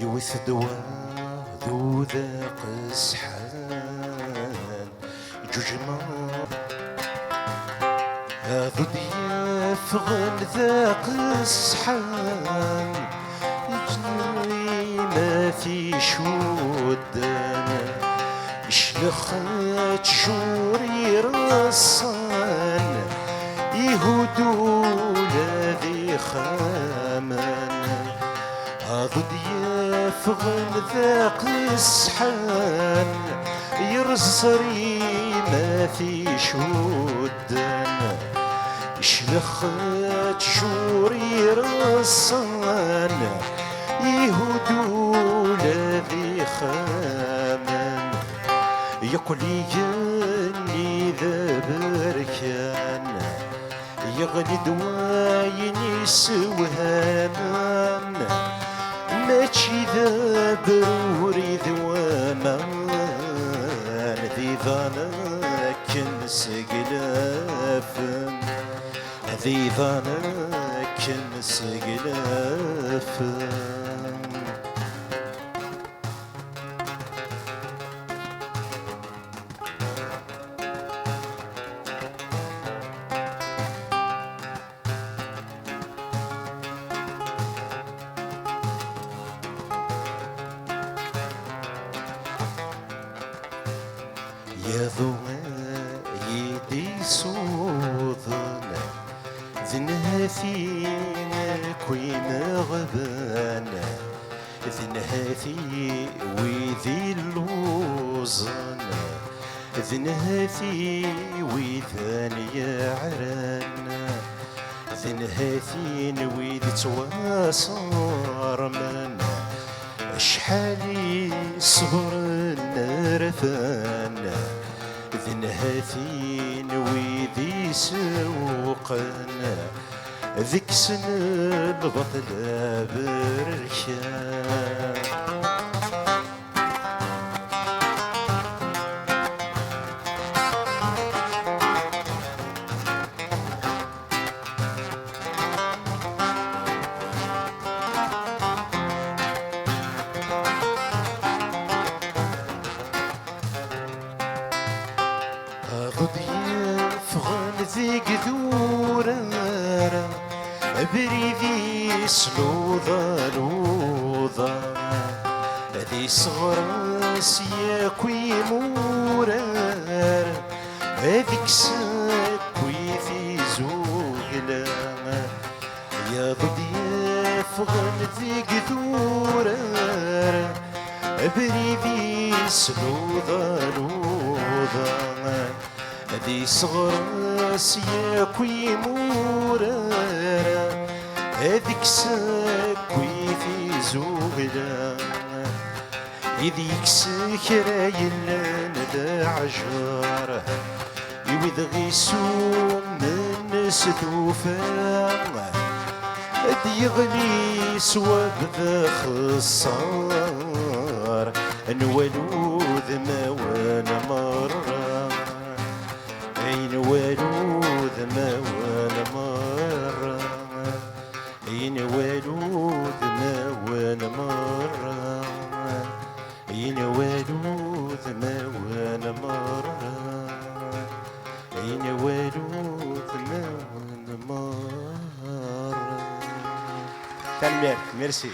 يوث دواء ذو ذاق السحان جوجما هذو ديافغن ذاق السحان يجني ما في شودان شلخت جوري رصان يهودو لذي خامان هذو ديافغن ذاق السحان يرزري ما في شودان شلخت جوري رصان يهودو لذي خامان يقولي جني ذا بركان يغني دوايني سوهان ماشي ذا بروري ذوامان ذي ظنك نسقلافن ذي ظنك نسقلافن يا ذويدي صوضن ذنها فينا كوي مغبان ذنها في وذي اللوزن ذنها في وذان يعران ذنها في وذ تواصر من شحالي صبر النرفان ذنهاثين ويذي سوقان ذيك سن البطل بركان ضيافغن ذيك ذورارا بريدي سلوضا لوضا ذي صغراس ياكوي مورار هذيك ساكوي في زوغلا يا ضيافغن ذيك ذورارا بريدي سلوضا لوضا ذي صغراس ياكوي مورارا هذيك ساكوي في زوغلا يذيك سكرا يلان ذا عجار يوذ غيسوم من ستوفان ذي يغلي سواب ذا خصار نولوذ ما وانا مرة عين والوذ ما وانا مرة عين والوذ ما وانا مرة عين والوذ ما وانا مرة عين والوذ ما وانا مرة. تنمير ميرسي.